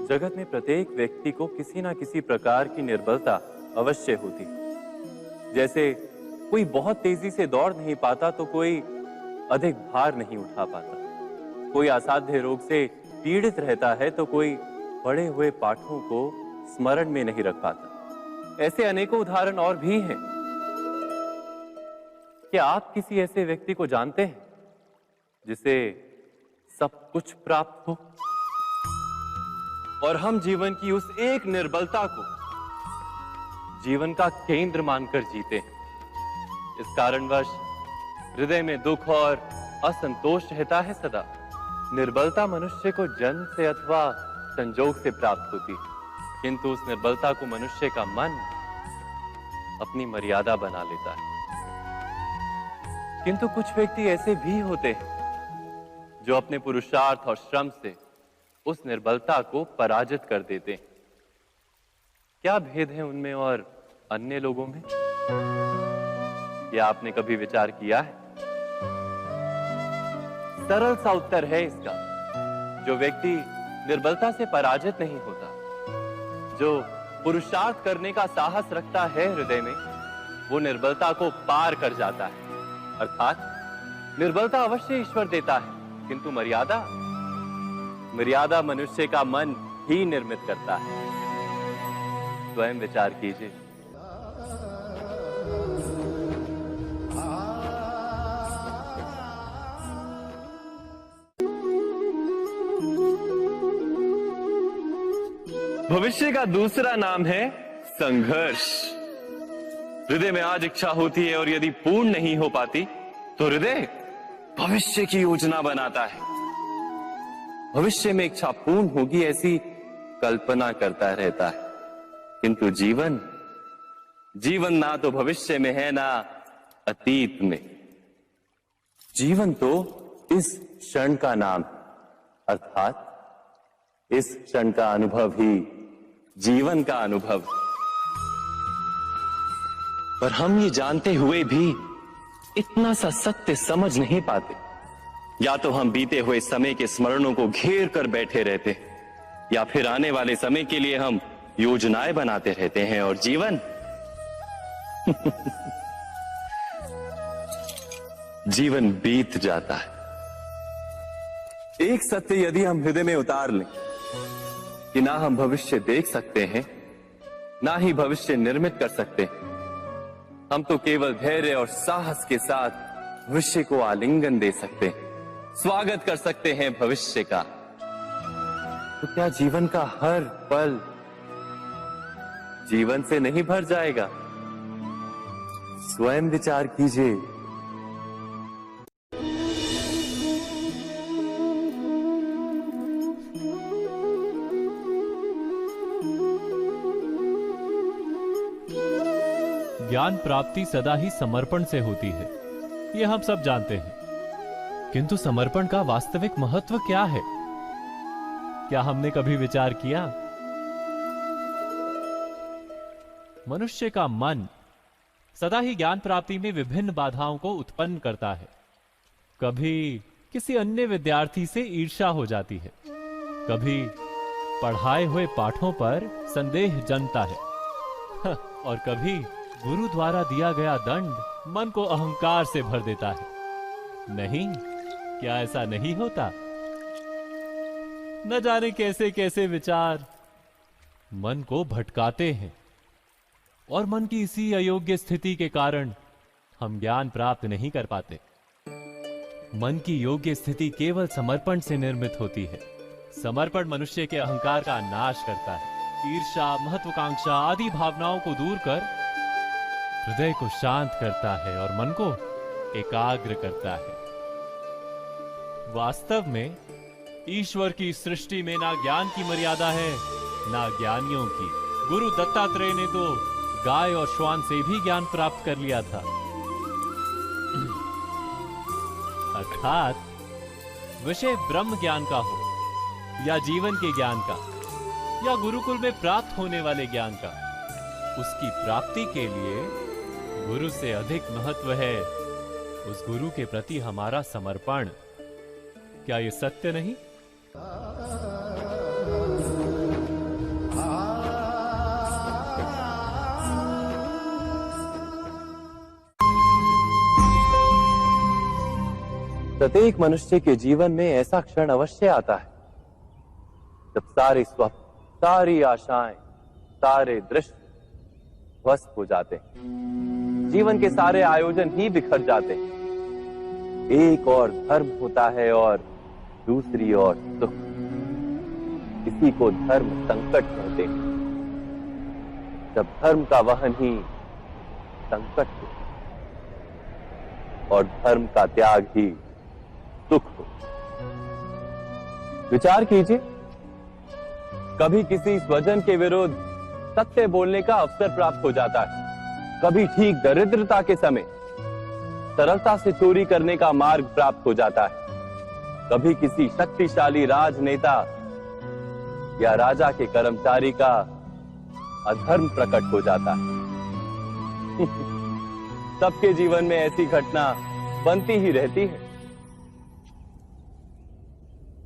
जगत में प्रत्येक व्यक्ति को किसी ना किसी प्रकार की निर्बलता अवश्य होती है। जैसे कोई बहुत तेजी से दौड़ नहीं पाता तो कोई अधिक भार नहीं उठा पाता, कोई असाध्य रोग से पीड़ित रहता है तो कोई पढ़े हुए पाठों को स्मरण में नहीं रख पाता। ऐसे अनेकों उदाहरण और भी हैं। क्या आप किसी ऐसे व्यक्ति को जानते हैं जिसे सब कुछ प्राप्त हो और हम जीवन की उस एक निर्बलता को जीवन का केंद्र मानकर जीते हैं? इस कारणवश हृदय में दुख और असंतोष रहता है सदा। निर्बलता मनुष्य को जन्म से अथवा संजोग से प्राप्त होती है, किंतु उस निर्बलता को मनुष्य का मन अपनी मर्यादा बना लेता है। किंतु कुछ व्यक्ति ऐसे भी होते हैं जो अपने पुरुषार्थ और श्रम से उस निर्बलता को पराजित कर देते हैं। क्या भेद है उनमें और अन्य लोगों में? क्या आपने कभी विचार किया है? सरल सा उत्तर है इसका। जो व्यक्ति निर्बलता से पराजित नहीं होता, जो पुरुषार्थ करने का साहस रखता है हृदय में, वो निर्बलता को पार कर जाता है। अर्थात निर्बलता अवश्य ईश्वर देता है, किंतु मर्यादा मनुष्य का मन ही निर्मित करता है। स्वयं विचार कीजिए। भविष्य का दूसरा नाम है संघर्ष। हृदय में आज इच्छा होती है और यदि पूर्ण नहीं हो पाती तो हृदय भविष्य की योजना बनाता है। भविष्य में इच्छा पूर्ण होगी ऐसी कल्पना करता रहता है, किंतु जीवन ना तो भविष्य में है ना अतीत में। जीवन तो इस क्षण का नाम है, अर्थात इस क्षण का अनुभव ही जीवन का अनुभव। पर हम ये जानते हुए भी इतना सा सत्य समझ नहीं पाते। या तो हम बीते हुए समय के स्मरणों को घेर कर बैठे रहते, या फिर आने वाले समय के लिए हम योजनाएं बनाते रहते हैं और जीवन जीवन बीत जाता है। एक सत्य यदि हम हृदय में उतार लें कि ना हम भविष्य देख सकते हैं, ना ही भविष्य निर्मित कर सकते हैं, हम तो केवल धैर्य और साहस के साथ भविष्य को आलिंगन दे सकते हैं, स्वागत कर सकते हैं भविष्य का। तो क्या जीवन का हर पल जीवन से नहीं भर जाएगा? स्वयं विचार कीजिए। ज्ञान प्राप्ति सदा ही समर्पण से होती है, ये हम सब जानते हैं। किंतु समर्पण का वास्तविक महत्व क्या है? क्या हमने कभी विचार किया? मनुष्य का मन सदा ही ज्ञान प्राप्ति में विभिन्न बाधाओं को उत्पन्न करता है। कभी किसी अन्य विद्यार्थी से ईर्ष्या हो जाती है, कभी पढ़ाए हुए पाठों पर संदेह जन्मता है और कभी गुरु द्वारा दिया गया दंड मन को अहंकार से भर देता है। नहीं, क्या ऐसा नहीं होता? न जाने कैसे कैसे विचार मन को भटकाते हैं और मन की इसी अयोग्य स्थिति के कारण हम ज्ञान प्राप्त नहीं कर पाते। मन की योग्य स्थिति केवल समर्पण से निर्मित होती है। समर्पण मनुष्य के अहंकार का नाश करता है। ईर्ष्या, महत्वाकांक्षा आदि भावनाओं को दूर कर हृदय को शांत करता है और मन को एकाग्र करता है। वास्तव में ईश्वर की सृष्टि में ना ज्ञान की मर्यादा है, ना ज्ञानियों की। गुरु दत्तात्रेय ने तो गाय और श्वान से भी ज्ञान प्राप्त कर लिया था। अर्थात विषय ब्रह्म ज्ञान का हो या जीवन के ज्ञान का या गुरुकुल में प्राप्त होने वाले ज्ञान का, उसकी प्राप्ति के लिए गुरु से अधिक महत्व है उस गुरु के प्रति हमारा समर्पण। क्या यह सत्य नहीं? प्रत्येक मनुष्य के जीवन में ऐसा क्षण अवश्य आता है जब सारे स्वप्न, सारी आशाएं, सारे दृश्य ध्वस्त हो जाते हैं। जीवन के सारे आयोजन ही बिखर जाते हैं। एक और धर्म होता है और दूसरी ओर सुख। इसी को धर्म संकट कहते हैं। जब धर्म का वहन ही संकट हो और धर्म का त्याग ही सुख हो। विचार कीजिए, कभी किसी स्वजन के विरुद्ध सत्य बोलने का अवसर प्राप्त हो जाता है, कभी ठीक दरिद्रता के समय सरलता से चोरी करने का मार्ग प्राप्त हो जाता है, कभी किसी शक्तिशाली राजनेता या राजा के कर्मचारी का अधर्म प्रकट हो जाता है। सबके जीवन में ऐसी घटना बनती ही रहती है।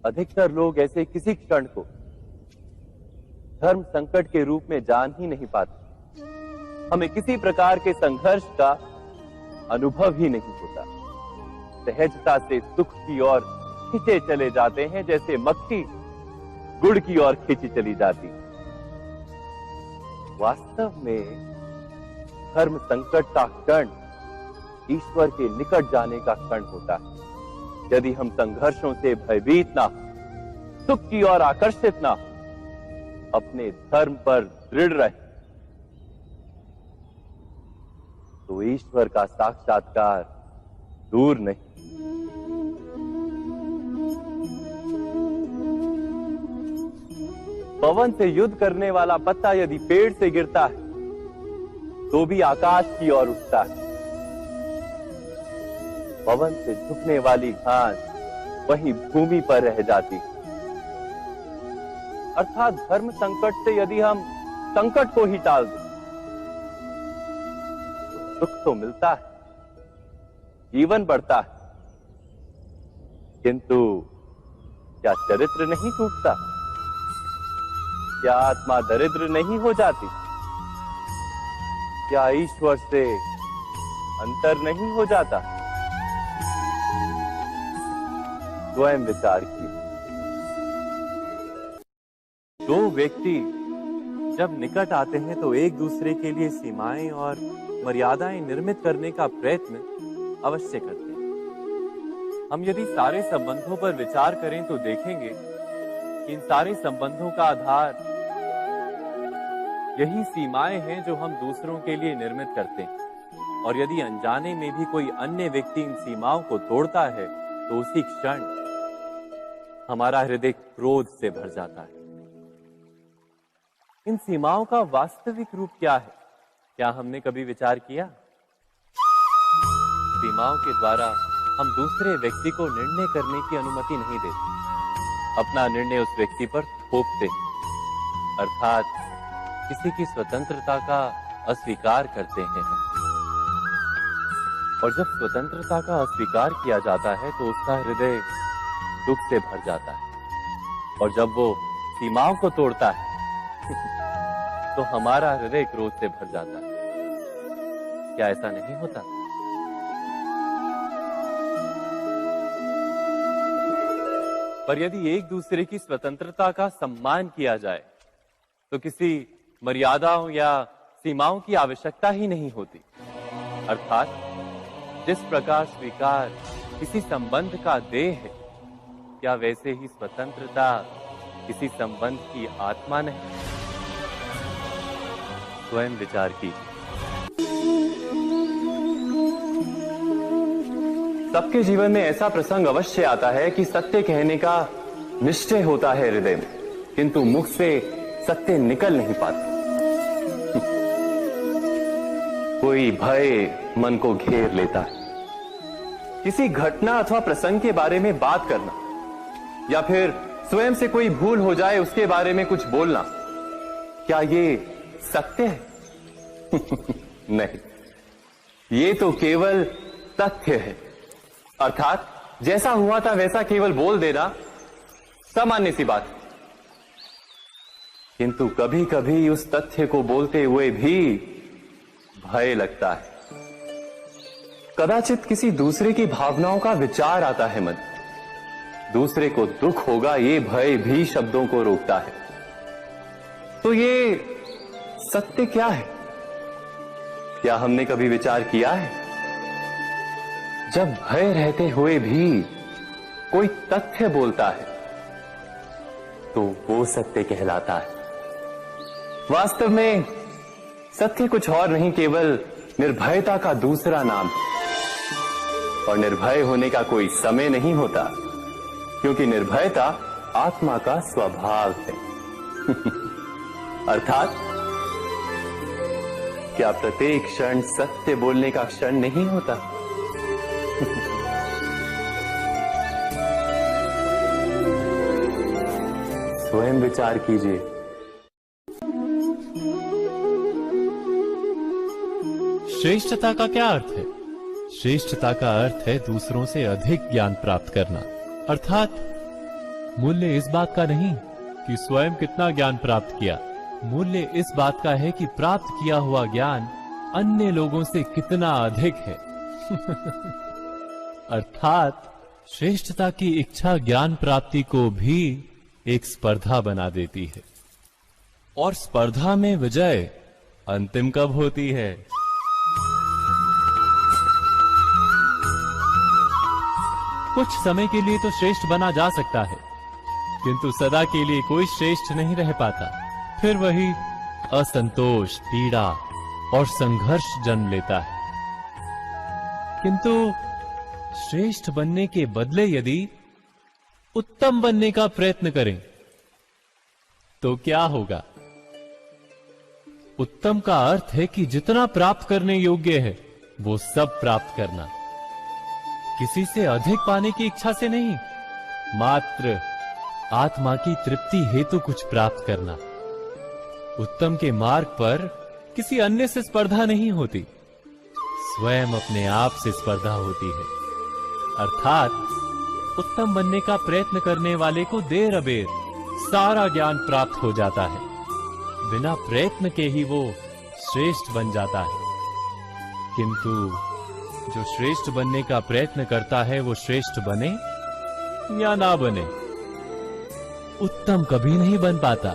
अधिकतर लोग ऐसे किसी क्षण को धर्म संकट के रूप में जान ही नहीं पाते। हमें किसी प्रकार के संघर्ष का अनुभव ही नहीं होता। सहजता से सुख की ओर खींचे चले जाते हैं, जैसे मक्खी गुड़ की ओर खींची चली जाती। वास्तव में धर्म संकट का क्षण ईश्वर के निकट जाने का क्षण होता है। यदि हम संघर्षों से भयभीत ना हो, सुख की ओर आकर्षित ना हो, अपने धर्म पर दृढ़ रहे, तो ईश्वर का साक्षात्कार दूर नहीं। पवन से युद्ध करने वाला पत्ता यदि पेड़ से गिरता है तो भी आकाश की ओर उठता है। पवन से झुकने वाली घास वहीं भूमि पर रह जाती है। अर्थात धर्म संकट से यदि हम संकट को ही टाल दें तो सुख तो मिलता है, जीवन बढ़ता है, किंतु क्या चरित्र नहीं टूटता? क्या आत्मा दरिद्र नहीं हो जाती? क्या ईश्वर से अंतर नहीं हो जाता? स्वयं विचार कीजिए। दो व्यक्ति जब निकट आते हैं तो एक दूसरे के लिए सीमाएं और मर्यादाएं निर्मित करने का प्रयत्न अवश्य करते हैं। हम यदि सारे संबंधों पर विचार करें तो देखेंगे कि इन सारे संबंधों का आधार यही सीमाएं हैं जो हम दूसरों के लिए निर्मित करते हैं। और यदि अनजाने में भी कोई अन्य व्यक्ति इन सीमाओं को तोड़ता है तो उसी क्षण हमारा हृदय क्रोध से भर जाता है। इन सीमाओं का वास्तविक रूप क्या है? क्या हमने कभी विचार किया? सीमाओं के द्वारा हम दूसरे व्यक्ति को निर्णय करने की अनुमति नहीं देते। अपना निर्णय उस व्यक्ति पर थोपते हैं, अर्थात किसी की स्वतंत्रता का अस्वीकार करते हैं। और जब स्वतंत्रता का अस्वीकार किया जाता है तो उसका हृदय दुख से भर जाता है। और जब वो सीमाओं को तोड़ता है तो हमारा हृदय क्रोध से भर जाता है। क्या ऐसा नहीं होता? पर यदि एक दूसरे की स्वतंत्रता का सम्मान किया जाए तो किसी मर्यादाओं या सीमाओं की आवश्यकता ही नहीं होती। अर्थात जिस प्रकार स्वीकार किसी संबंध का देह है, क्या वैसे ही स्वतंत्रता किसी संबंध की आत्मा नहीं? स्वयं विचार कीजिए। सबके जीवन में ऐसा प्रसंग अवश्य आता है कि सत्य कहने का निश्चय होता है हृदय में, किंतु मुख से सत्य निकल नहीं पाता। कोई भय मन को घेर लेता है। किसी घटना अथवा प्रसंग के बारे में बात करना या फिर स्वयं से कोई भूल हो जाए उसके बारे में कुछ बोलना, क्या ये सत्य है? नहीं, ये तो केवल तथ्य है। अर्थात जैसा हुआ था वैसा केवल बोल देना सामान्य सी बात है। किंतु कभी कभी उस तथ्य को बोलते हुए भी भय लगता है। कदाचित किसी दूसरे की भावनाओं का विचार आता है मन। दूसरे को दुख होगा ये भय भी शब्दों को रोकता है। तो ये सत्य क्या है? क्या हमने कभी विचार किया है? जब भय रहते हुए भी कोई तथ्य बोलता है तो वो सत्य कहलाता है। वास्तव में सत्य कुछ और नहीं, केवल निर्भयता का दूसरा नाम है। और निर्भय होने का कोई समय नहीं होता, क्योंकि निर्भयता आत्मा का स्वभाव है। अर्थात क्या प्रत्येक क्षण सत्य बोलने का क्षण नहीं होता? स्वयं विचार कीजिए। श्रेष्ठता का क्या अर्थ है? श्रेष्ठता का अर्थ है दूसरों से अधिक ज्ञान प्राप्त करना। अर्थात मूल्य इस बात का नहीं कि स्वयं कितना ज्ञान प्राप्त किया, मूल्य इस बात का है कि प्राप्त किया हुआ ज्ञान अन्य लोगों से कितना अधिक है। अर्थात श्रेष्ठता की इच्छा ज्ञान प्राप्ति को भी एक स्पर्धा बना देती है। और स्पर्धा में विजय अंतिम कब होती है? कुछ समय के लिए तो श्रेष्ठ बना जा सकता है, किंतु सदा के लिए कोई श्रेष्ठ नहीं रह पाता। फिर वही असंतोष, पीड़ा और संघर्ष जन्म लेता है। किंतु श्रेष्ठ बनने के बदले यदि उत्तम बनने का प्रयत्न करें तो क्या होगा? उत्तम का अर्थ है कि जितना प्राप्त करने योग्य है वो सब प्राप्त करना, किसी से अधिक पाने की इच्छा से नहीं, मात्र आत्मा की तृप्ति हेतु कुछ प्राप्त करना। उत्तम के मार्ग पर किसी अन्य से स्पर्धा नहीं होती, स्वयं अपने आप से स्पर्धा होती है। अर्थात उत्तम बनने का प्रयत्न करने वाले को देर अबेर सारा ज्ञान प्राप्त हो जाता है, बिना प्रयत्न के ही वो श्रेष्ठ बन जाता है। किंतु जो श्रेष्ठ बनने का प्रयत्न करता है वो श्रेष्ठ बने या ना बने, उत्तम कभी नहीं बन पाता।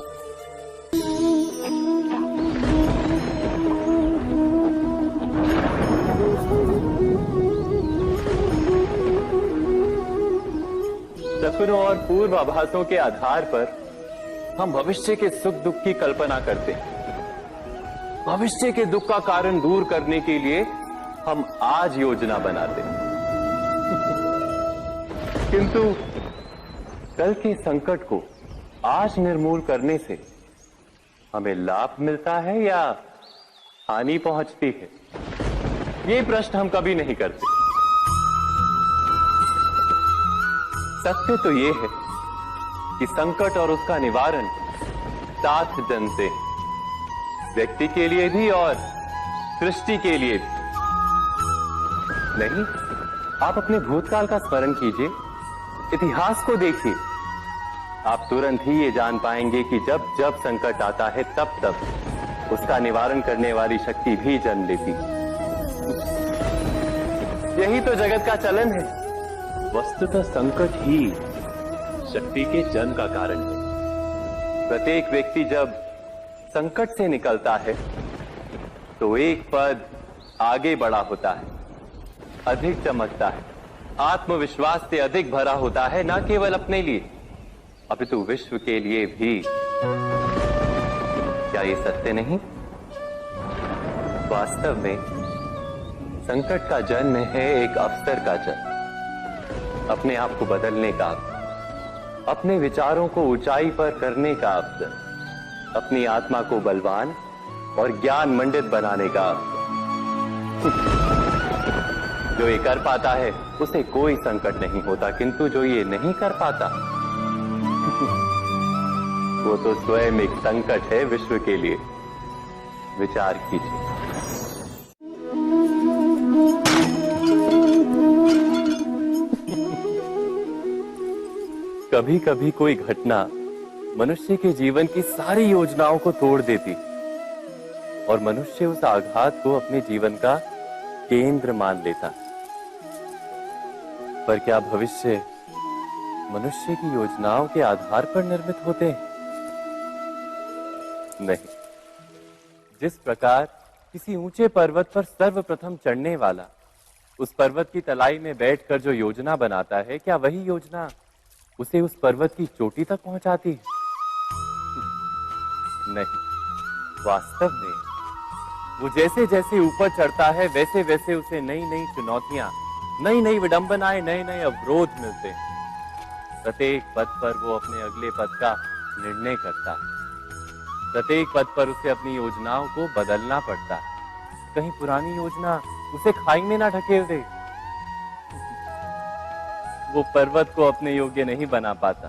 सपनों और पूर्वाभासों के आधार पर हम भविष्य के सुख दुख की कल्पना करते हैं। भविष्य के दुख का कारण दूर करने के लिए हम आज योजना बनाते हैं। किंतु कल के संकट को आज निर्मूल करने से हमें लाभ मिलता है या हानि पहुंचती है? ये प्रश्न हम कभी नहीं करते। सत्य तो ये है कि संकट और उसका निवारण साथ जनते हैं, व्यक्ति के लिए भी और सृष्टि के लिए भी। नहीं, आप अपने भूतकाल का स्मरण कीजिए, इतिहास को देखिए। आप तुरंत ही ये जान पाएंगे कि जब जब संकट आता है तब तब उसका निवारण करने वाली शक्ति भी जन्म लेती है। यही तो जगत का चलन है। वस्तुतः संकट ही शक्ति के जन्म का कारण है। प्रत्येक व्यक्ति जब संकट से निकलता है तो एक पद आगे बढ़ा होता है, अधिक चमकता है, आत्मविश्वास से अधिक भरा होता है, न केवल अपने लिए अपितु विश्व के लिए भी। क्या ये सत्य नहीं? वास्तव में संकट का जन्म है एक अवसर का जन्म, अपने आप को बदलने का अवसर, अपने विचारों को ऊंचाई पर करने का अवसर, अपनी आत्मा को बलवान और ज्ञान मंडित बनाने का अवसर। जो ये कर पाता है उसे कोई संकट नहीं होता, किंतु जो ये नहीं कर पाता वो तो स्वयं एक संकट है विश्व के लिए। विचार कीजिए। कभी कभी कोई घटना मनुष्य के जीवन की सारी योजनाओं को तोड़ देती और मनुष्य उस आघात को अपने जीवन का केंद्र मान लेता। पर क्या भविष्य मनुष्य की योजनाओं के आधार पर निर्मित होते हैं? नहीं। जिस प्रकार किसी ऊंचे पर्वत पर सर्वप्रथम चढ़ने वाला उस पर्वत की तलाई में बैठकर जो योजना बनाता है, क्या वही योजना उसे उस पर्वत की चोटी तक पहुंचाती है? नहीं। वास्तव में वो जैसे जैसे ऊपर चढ़ता है वैसे वैसे उसे नई नई चुनौतियां, नई नई विडंबनाएं, नए नए अवरोध मिलते हैं। प्रत्येक पद पर वो अपने अगले पद का निर्णय करता है। प्रत्येक पद पर उसे अपनी योजनाओं को बदलना पड़ता है। कहीं पुरानी योजना उसे खाई में ना ढकेल दे। वो पर्वत को अपने योग्य नहीं बना पाता,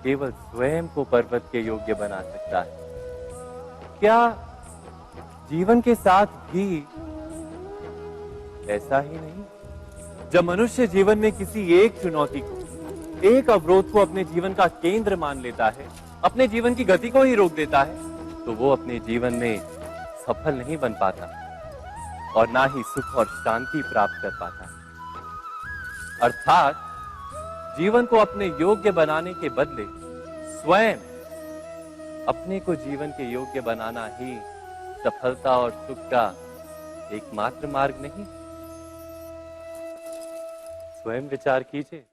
केवल स्वयं को पर्वत के योग्य बना सकता है। क्या जीवन के साथ भी ऐसा ही नहीं? जब मनुष्य जीवन में किसी एक चुनौती को, एक अवरोध को अपने जीवन का केंद्र मान लेता है, अपने जीवन की गति को ही रोक देता है, तो वो अपने जीवन में सफल नहीं बन पाता और ना ही सुख और शांति प्राप्त कर पाता। अर्थात जीवन को अपने योग्य बनाने के बदले स्वयं अपने को जीवन के योग्य बनाना ही सफलता और सुख का एकमात्र मार्ग नहीं? स्वयं विचार कीजिए।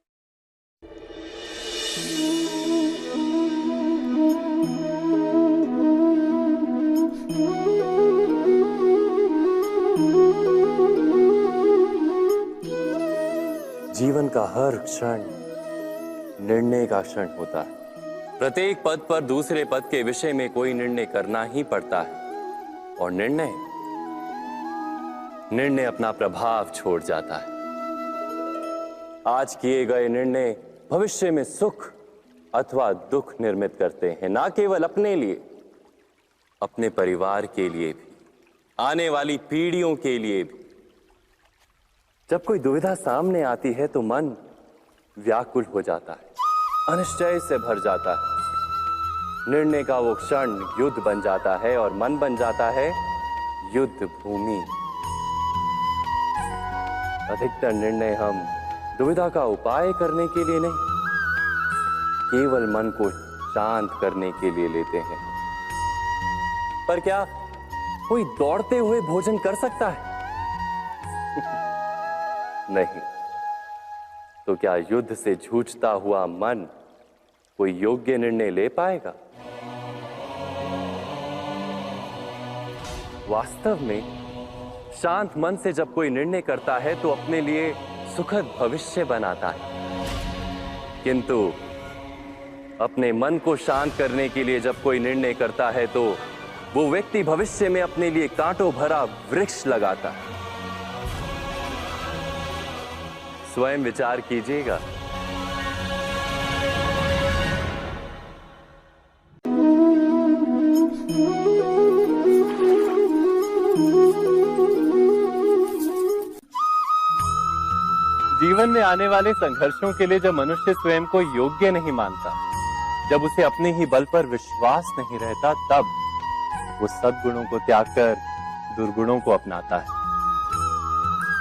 जीवन का हर क्षण निर्णय का क्षण होता है। प्रत्येक पद पर दूसरे पद के विषय में कोई निर्णय करना ही पड़ता है और निर्णय अपना प्रभाव छोड़ जाता है। आज किए गए निर्णय भविष्य में सुख अथवा दुख निर्मित करते हैं, ना केवल अपने लिए, अपने परिवार के लिए भी, आने वाली पीढ़ियों के लिए भी। जब कोई दुविधा सामने आती है तो मन व्याकुल हो जाता है, अनिश्चय से भर जाता है। निर्णय का वो क्षण युद्ध बन जाता है और मन बन जाता है युद्ध भूमि। अधिकतर निर्णय हम दुविधा का उपाय करने के लिए नहीं, केवल मन को शांत करने के लिए लेते हैं। पर क्या कोई दौड़ते हुए भोजन कर सकता है? नहीं। तो क्या युद्ध से जूझता हुआ मन कोई योग्य निर्णय ले पाएगा? वास्तव में शांत मन से जब कोई निर्णय करता है तो अपने लिए सुखद भविष्य बनाता है, किंतु अपने मन को शांत करने के लिए जब कोई निर्णय करता है तो वो व्यक्ति भविष्य में अपने लिए कांटों भरा वृक्ष लगाता है। स्वयं विचार कीजिएगा। जीवन में आने वाले संघर्षों के लिए जब मनुष्य स्वयं को योग्य नहीं मानता, जब उसे अपने ही बल पर विश्वास नहीं रहता, तब वो सद्गुणों को त्याग कर दुर्गुणों को अपनाता है।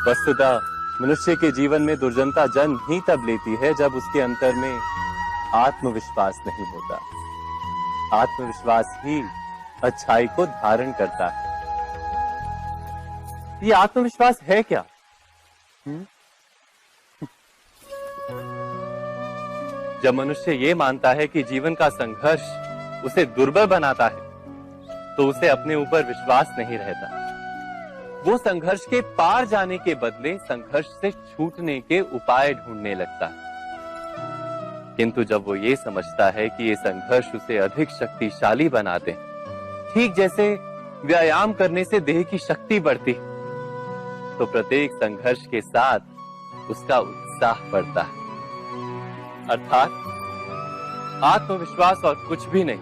वस्तुतः मनुष्य के जीवन में दुर्जनता जन्म ही तब लेती है जब उसके अंतर में आत्मविश्वास नहीं होता। आत्मविश्वास ही अच्छाई को धारण करता है। ये आत्मविश्वास है क्या? जब मनुष्य ये मानता है कि जीवन का संघर्ष उसे दुर्बल बनाता है, तो उसे अपने ऊपर विश्वास नहीं रहता। वो संघर्ष के पार जाने के बदले संघर्ष से छूटने के उपाय ढूंढने लगता है। किंतु जब वो ये समझता है कि ये संघर्ष उसे अधिक शक्तिशाली बनाते हैं, ठीक जैसे व्यायाम करने से देह की शक्ति बढ़ती, तो प्रत्येक संघर्ष के साथ उसका उत्साह बढ़ता है। अर्थात आत्मविश्वास और कुछ भी नहीं,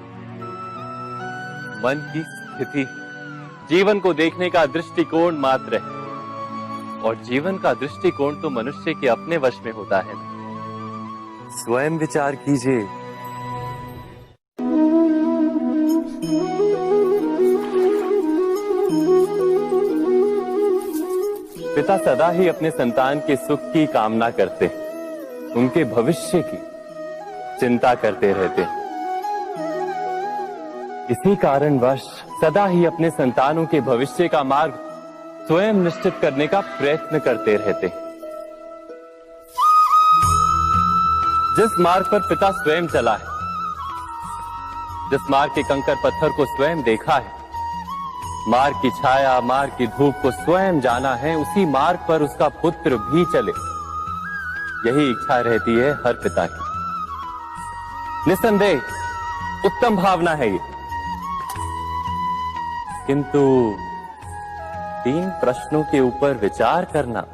मन की स्थिति, जीवन को देखने का दृष्टिकोण मात्र है। और जीवन का दृष्टिकोण तो मनुष्य के अपने वश में होता है। स्वयं विचार कीजिए। पिता सदा ही अपने संतान के सुख की कामना करते हैं, उनके भविष्य की चिंता करते रहते हैं। इसी कारणवश सदा ही अपने संतानों के भविष्य का मार्ग स्वयं निश्चित करने का प्रयत्न करते रहते हैं। जिस मार्ग पर पिता स्वयं चला है, जिस मार्ग के कंकर पत्थर को स्वयं देखा है, मार्ग की छाया, मार्ग की धूप को स्वयं जाना है, उसी मार्ग पर उसका पुत्र भी चले, यही इच्छा रहती है हर पिता की। निस्संदेह उत्तम भावना है ये, किंतु 3 प्रश्नों के ऊपर विचार करना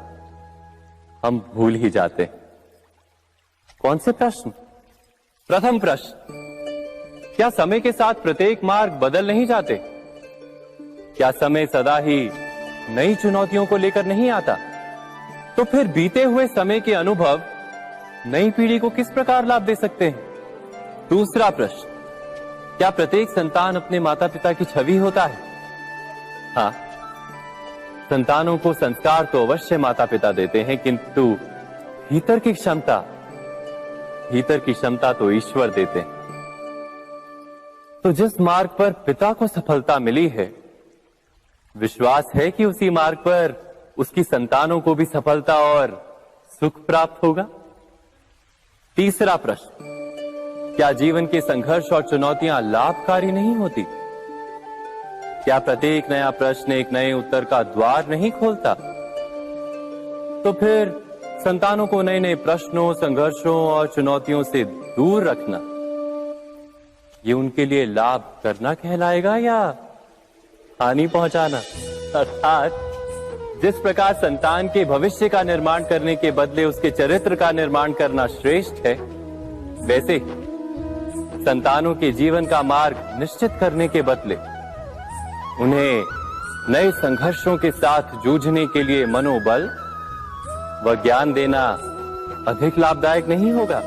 हम भूल ही जाते हैं। कौन से प्रश्न? प्रथम प्रश्न, क्या समय के साथ प्रत्येक मार्ग बदल नहीं जाते? क्या समय सदा ही नई चुनौतियों को लेकर नहीं आता? तो फिर बीते हुए समय के अनुभव नई पीढ़ी को किस प्रकार लाभ दे सकते हैं? दूसरा प्रश्न, क्या प्रत्येक संतान अपने माता पिता की छवि होता है? हाँ, संतानों को संस्कार तो अवश्य माता पिता देते हैं, किंतु भीतर की क्षमता तो ईश्वर देते हैं। तो जिस मार्ग पर पिता को सफलता मिली है, विश्वास है कि उसी मार्ग पर उसकी संतानों को भी सफलता और सुख प्राप्त होगा। तीसरा प्रश्न, क्या जीवन के संघर्ष और चुनौतियां लाभकारी नहीं होती? क्या प्रत्येक नया प्रश्न एक नए उत्तर का द्वार नहीं खोलता? तो फिर संतानों को नए नए प्रश्नों, संघर्षों और चुनौतियों से दूर रखना, ये उनके लिए लाभ करना कहलाएगा या हानि पहुंचाना? अर्थात जिस प्रकार संतान के भविष्य का निर्माण करने के बदले उसके चरित्र का निर्माण करना श्रेष्ठ है, वैसे ही संतानों के जीवन का मार्ग निश्चित करने के बदले उन्हें नए संघर्षों के साथ जूझने के लिए मनोबल व ज्ञान देना अधिक लाभदायक नहीं होगा।